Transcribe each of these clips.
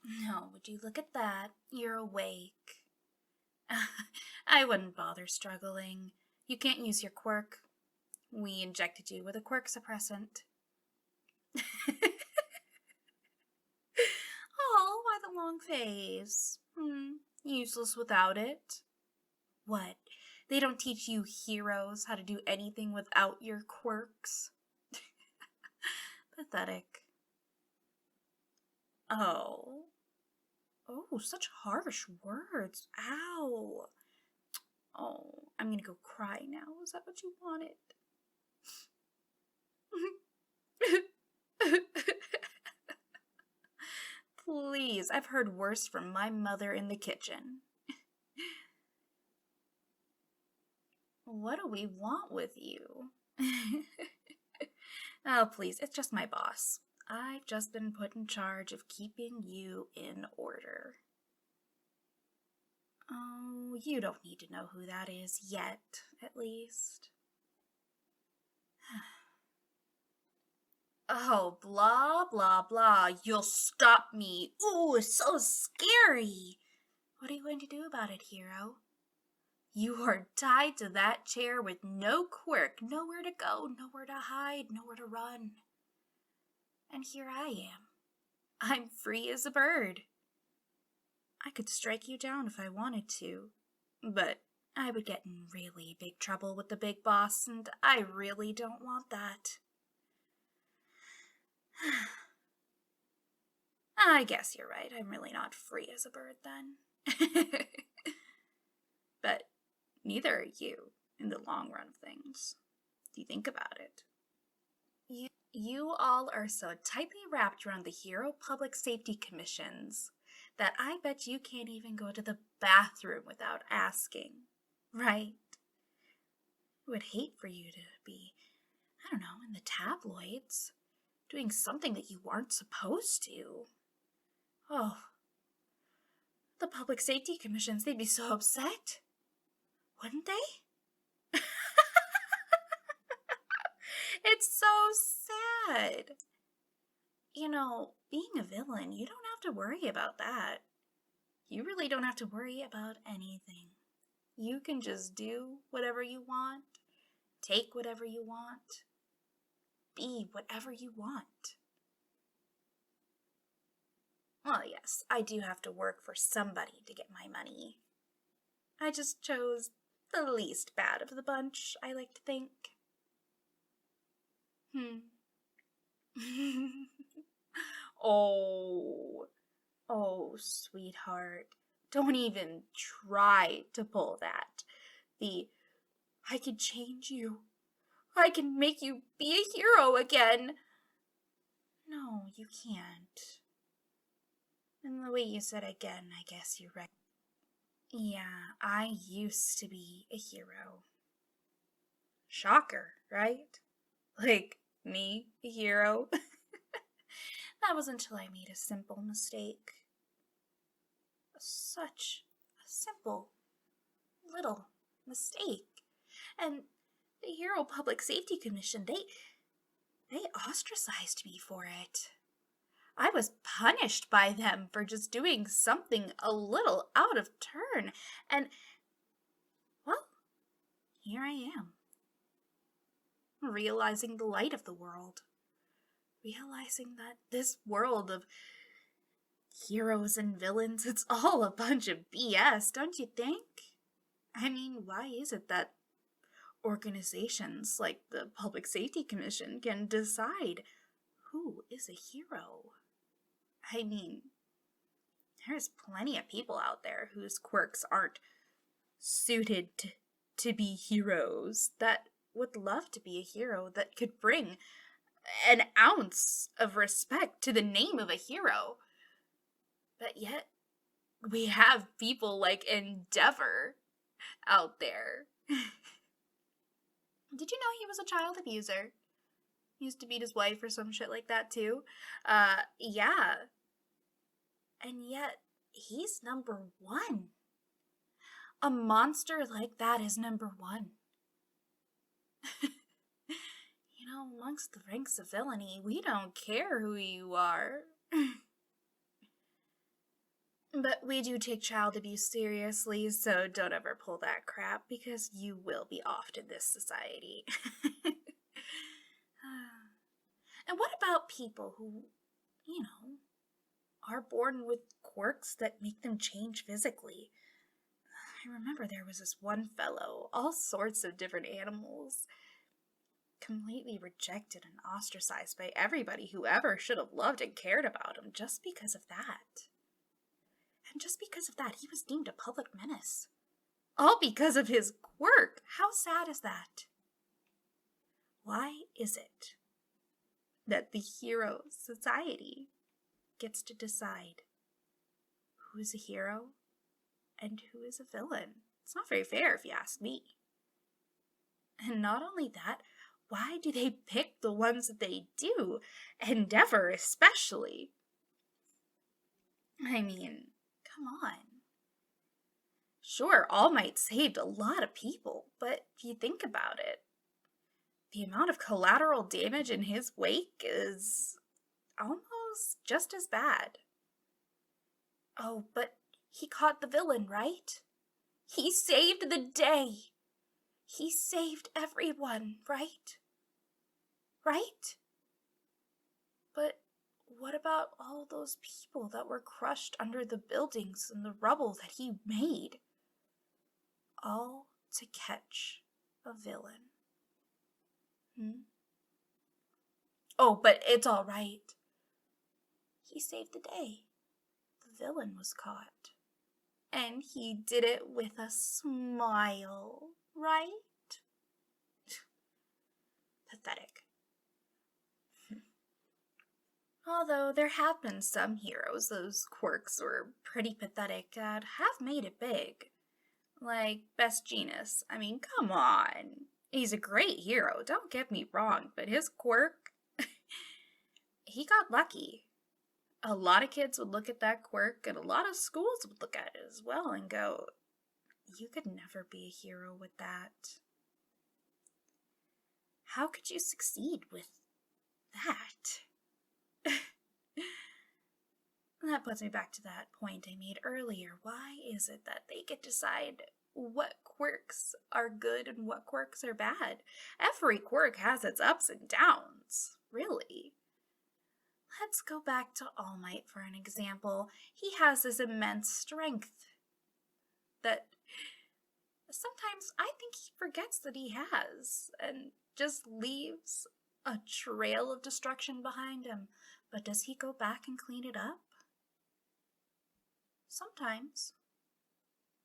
No, would you look at that? You're awake. I wouldn't bother struggling. You can't use your quirk. We injected you with a quirk suppressant. Oh, why the long face? Useless without it. What? They don't teach you heroes how to do anything without your quirks? Pathetic. Oh. Oh, such harsh words. Ow. Oh, I'm gonna go cry now. Is that what you wanted? Please, I've heard worse from my mother in the kitchen. What do we want with you? Oh, please, it's just my boss. I've just been put in charge of keeping you in order. Oh, you don't need to know who that is yet, at least. Oh, blah, blah, blah. You'll stop me. Ooh, it's so scary. What are you going to do about it, hero? You are tied to that chair with no quirk, nowhere to go, nowhere to hide, nowhere to run. And here I am. I'm free as a bird. I could strike you down if I wanted to, but I would get in really big trouble with the big boss, and I really don't want that. I guess you're right. I'm really not free as a bird then. But neither are you in the long run of things. Do you think about it? You all are so tightly wrapped around the hero public safety commissions that I bet you can't even go to the bathroom without asking, right? I would hate for you to be, I don't know, in the tabloids, doing something that you aren't supposed to. Oh, the public safety commissions, they'd be so upset, wouldn't they? It's so sad. You know, being a villain, you don't have to worry about that. You really don't have to worry about anything. You can just do whatever you want, take whatever you want, be whatever you want. Well, yes, I do have to work for somebody to get my money. I just chose the least bad of the bunch, I like to think. Oh, sweetheart, don't even try to pull that. I can change you. I can make you be a hero again. No, you can't. And the way you said again, I guess you're right. Yeah, I used to be a hero. Shocker, right? Like, me, a hero? That was until I made a simple mistake. Such a simple, little mistake. And the Hero Public Safety Commission, they ostracized me for it. I was punished by them for just doing something a little out of turn. And, well, here I am. Realizing the light of the world. Realizing that this world of heroes and villains, it's all a bunch of BS, don't you think? I mean, why is it that organizations like the Public Safety Commission can decide who is a hero? I mean, there's plenty of people out there whose quirks aren't suited to be heroes, that would love to be a hero, that could bring an ounce of respect to the name of a hero. But yet, we have people like Endeavor out there. Did you know he was a child abuser? He used to beat his wife or some shit like that too. Yeah. And yet, he's number one. A monster like that is number one. You know, amongst the ranks of villainy, we don't care who you are. But we do take child abuse seriously, so don't ever pull that crap, because you will be offed in this society. And what about people who, are born with quirks that make them change physically? I remember there was this one fellow, all sorts of different animals, completely rejected and ostracized by everybody who ever should have loved and cared about him just because of that. And just because of that, he was deemed a public menace. All because of his quirk. How sad is that? Why is it that the hero society gets to decide who is a hero and who is a villain? It's not very fair, if you ask me. And not only that, why do they pick the ones that they do? Endeavor, especially. I mean, come on. Sure, All Might saved a lot of people, but if you think about it, the amount of collateral damage in his wake is almost just as bad. Oh, but he caught the villain, right? He saved the day. He saved everyone, right? Right? But what about all those people that were crushed under the buildings and the rubble that he made? All to catch a villain. Oh, but it's all right. He saved the day. The villain was caught. And he did it with a smile, right? Pathetic. Although there have been some heroes, those quirks were pretty pathetic, that have made it big. Like Best Genus. I mean, come on. He's a great hero, don't get me wrong, but his quirk, he got lucky. A lot of kids would look at that quirk, and a lot of schools would look at it as well and go, you could never be a hero with that. How could you succeed with that? That puts me back to that point I made earlier. Why is it that they get to decide what quirks are good and what quirks are bad? Every quirk has its ups and downs, really. Let's go back to All Might for an example. He has this immense strength that sometimes I think he forgets that he has and just leaves a trail of destruction behind him. But does he go back and clean it up? Sometimes.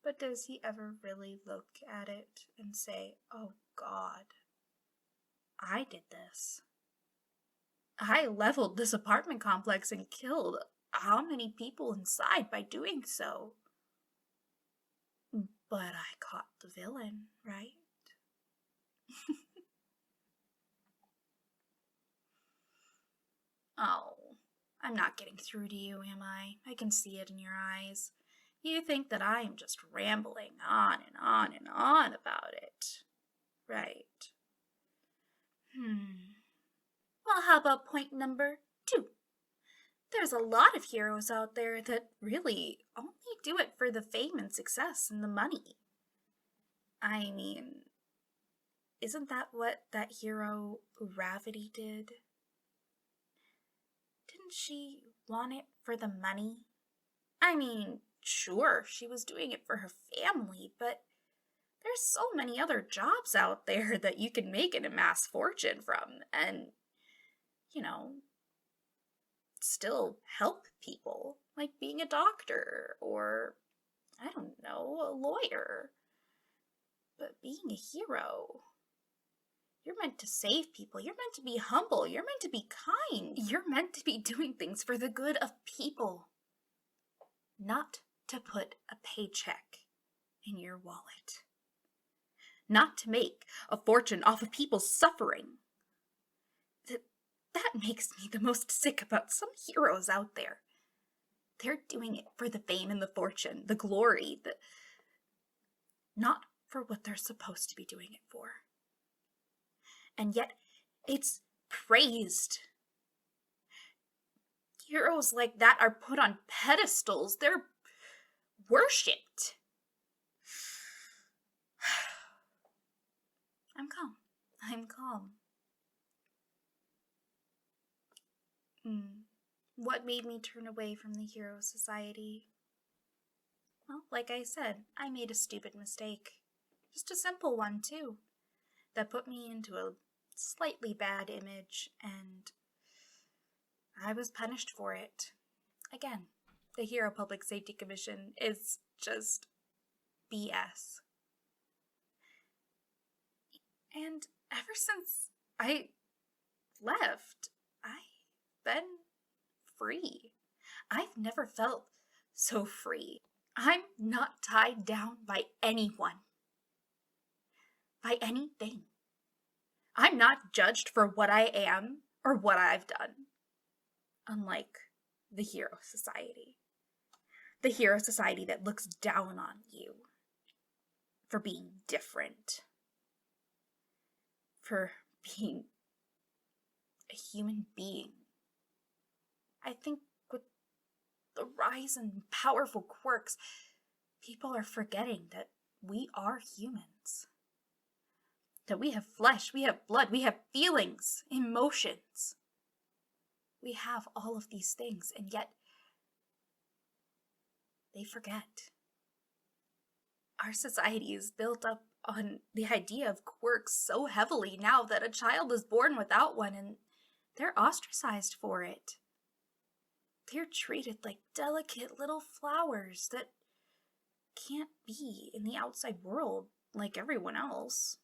But does he ever really look at it and say, oh God, I did this. I leveled this apartment complex and killed how many people inside by doing so? But I caught the villain, right? Oh, I'm not getting through to you, am I? I can see it in your eyes. You think that I am just rambling on and on and on about it, right? Well, how about point number 2? There's a lot of heroes out there that really only do it for the fame and success and the money. I mean, isn't that what that hero Gravity did? Didn't she want it for the money? I mean, sure, she was doing it for her family, but there's so many other jobs out there that you can make an amass fortune from and, still help people, like being a doctor or, I don't know, a lawyer. But being a hero, you're meant to save people. You're meant to be humble. You're meant to be kind. You're meant to be doing things for the good of people, not to put a paycheck in your wallet. Not to make a fortune off of people's suffering. That makes me the most sick about some heroes out there. They're doing it for the fame and the fortune, the glory, not for what they're supposed to be doing it for. And yet, it's praised. Heroes like that are put on pedestals. They're worshipped. I'm calm. I'm calm. What made me turn away from the Hero Society? Well, like I said, I made a stupid mistake. Just a simple one, too. That put me into a slightly bad image, and I was punished for it. Again, the Hero Public Safety Commission is just BS. And ever since I left, I've been free. I've never felt so free. I'm not tied down by anyone. By anything. I'm not judged for what I am or what I've done. Unlike the Hero Society. The Hero Society that looks down on you for being different. For being a human being. I think with the rise in powerful quirks, people are forgetting that we are humans. That we have flesh, we have blood, we have feelings, emotions. We have all of these things, and yet they forget. Our society is built up on the idea of quirks so heavily now that a child is born without one and they're ostracized for it. They're treated like delicate little flowers that can't be in the outside world like everyone else.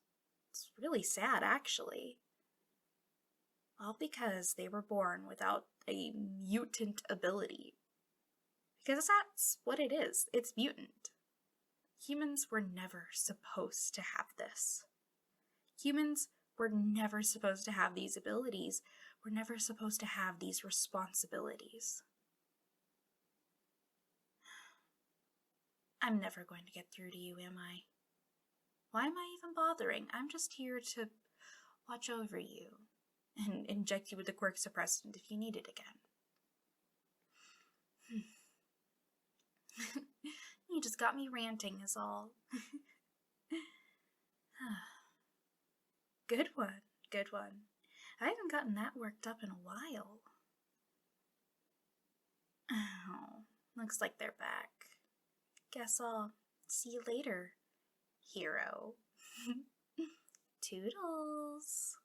It's really sad, actually. All because they were born without a mutant ability. Because that's what it is. It's mutant. Humans were never supposed to have this. Humans were never supposed to have these abilities. We're never supposed to have these responsibilities. I'm never going to get through to you, am I? Why am I even bothering? I'm just here to watch over you and inject you with the quirk suppressant if you need it again. You just got me ranting is all. Good one, good one. I haven't gotten that worked up in a while. Oh, looks like they're back. Guess I'll see you later, hero. Toodles.